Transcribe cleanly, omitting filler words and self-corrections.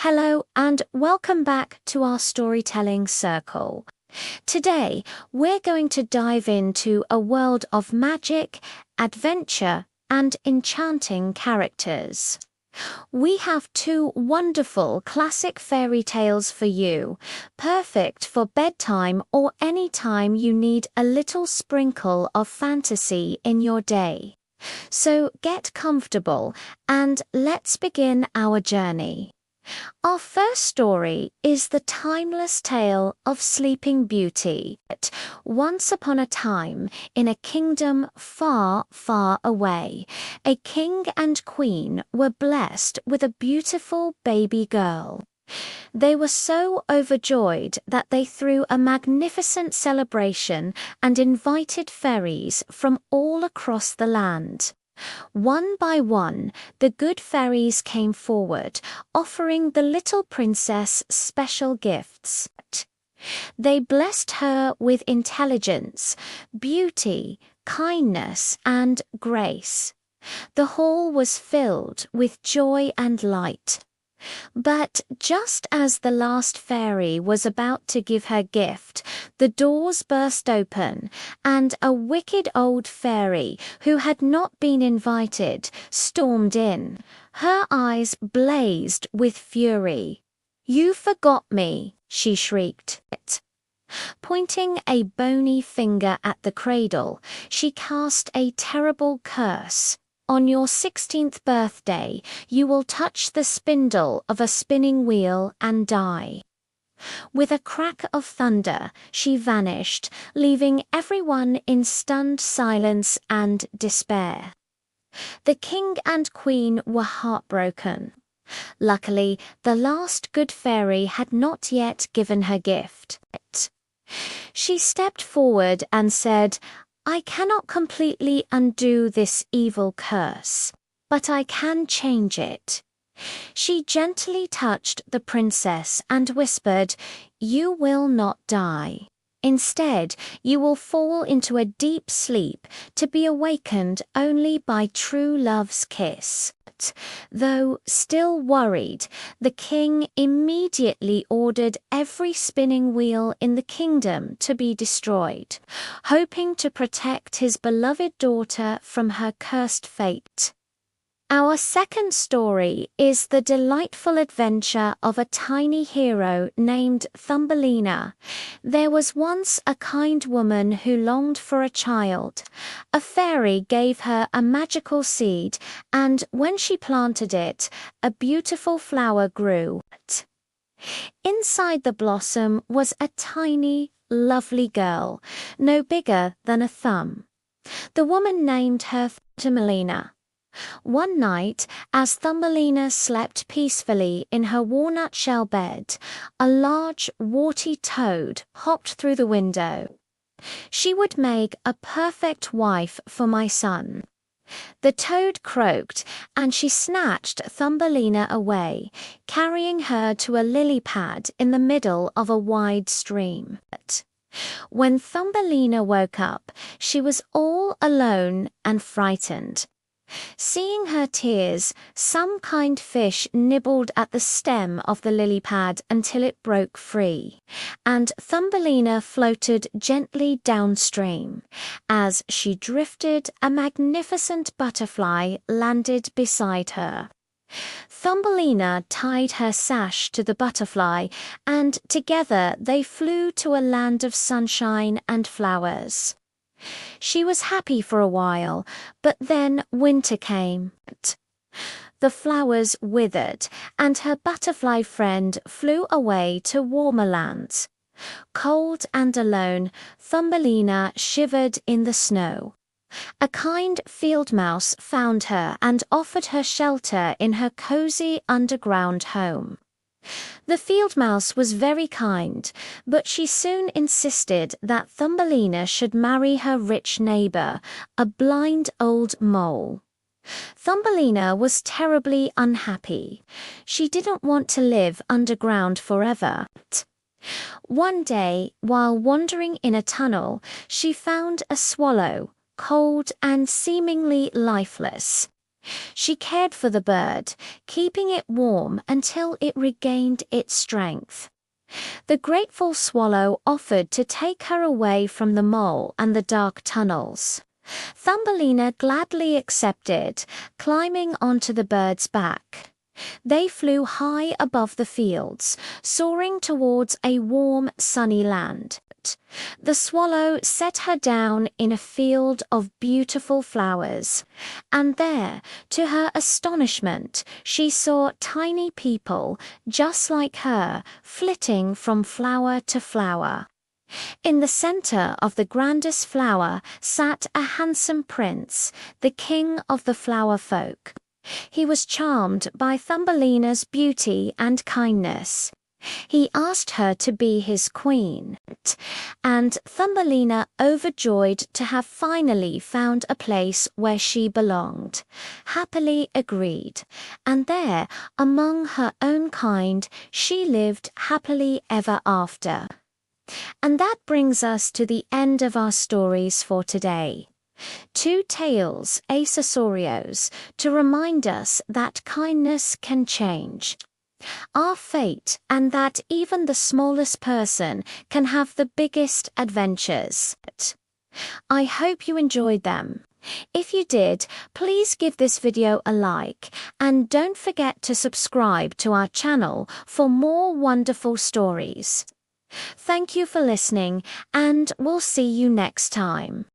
Hello and welcome back to our storytelling circle. Today, we're going to dive into a world of magic, adventure, and enchanting characters. We have two wonderful classic fairy tales for you, perfect for bedtime or any time you need a little sprinkle of fantasy in your day. So get comfortable and let's begin our journey. Our first story is the timeless tale of Sleeping Beauty. Once upon a time, in a kingdom far, far away, a king and queen were blessed with a beautiful baby girl. They were so overjoyed that they threw a magnificent celebration and invited fairies from all across the land. One by one, the good fairies came forward, offering the little princess special gifts. They blessed her with intelligence, beauty, kindness, and grace. The hall was filled with joy and light. But just as the last fairy was about to give her gift, the doors burst open, and a wicked old fairy, who had not been invited, stormed in. Her eyes blazed with fury. "You forgot me," she shrieked. Pointing a bony finger at the cradle, she cast a terrible curse. "On your 16th birthday, you will touch the spindle of a spinning wheel and die." With a crack of thunder, she vanished, leaving everyone in stunned silence and despair. The king and queen were heartbroken. Luckily, the last good fairy had not yet given her gift. She stepped forward and said, "I cannot completely undo this evil curse, but I can change it." She gently touched the princess and whispered, "You will not die. Instead, you will fall into a deep sleep to be awakened only by true love's kiss." Though still worried, the king immediately ordered every spinning wheel in the kingdom to be destroyed, hoping to protect his beloved daughter from her cursed fate. Our second story is the delightful adventure of a tiny hero named Thumbelina. There was once a kind woman who longed for a child. A fairy gave her a magical seed, and when she planted it, a beautiful flower grew. Inside the blossom was a tiny, lovely girl, no bigger than a thumb. The woman named her Thumbelina. One night, as Thumbelina slept peacefully in her walnut shell bed, a large, warty toad hopped through the window. "She would make a perfect wife for my son." The toad croaked, and she snatched Thumbelina away, carrying her to a lily pad in the middle of a wide stream. When Thumbelina woke up, she was all alone and frightened. Seeing her tears, some kind fish nibbled at the stem of the lily pad until it broke free, and Thumbelina floated gently downstream. As she drifted, a magnificent butterfly landed beside her. Thumbelina tied her sash to the butterfly, and together they flew to a land of sunshine and flowers. She was happy for a while, but then winter came. The flowers withered, and her butterfly friend flew away to warmer lands. Cold and alone, Thumbelina shivered in the snow. A kind field mouse found her and offered her shelter in her cozy underground home. The field mouse was very kind, but she soon insisted that Thumbelina should marry her rich neighbor, a blind old mole. Thumbelina was terribly unhappy. She didn't want to live underground forever. One day, while wandering in a tunnel, she found a swallow, cold and seemingly lifeless. She cared for the bird, keeping it warm until it regained its strength. The grateful swallow offered to take her away from the mole and the dark tunnels. Thumbelina gladly accepted, climbing onto the bird's back. They flew high above the fields, soaring towards a warm, sunny land. The swallow set her down in a field of beautiful flowers, and there, to her astonishment, she saw tiny people, just like her, flitting from flower to flower. In the center of the grandest flower sat a handsome prince, the king of the flower folk. He was charmed by Thumbelina's beauty and kindness. He asked her to be his queen, and Thumbelina, overjoyed to have finally found a place where she belonged, happily agreed, and there, among her own kind, she lived happily ever after. And that brings us to the end of our stories for today. Two tales, accessorios, to remind us that kindness can change our fate, and that even the smallest person can have the biggest adventures. I hope you enjoyed them. If you did, please give this video a like, and don't forget to subscribe to our channel for more wonderful stories. Thank you for listening, and we'll see you next time.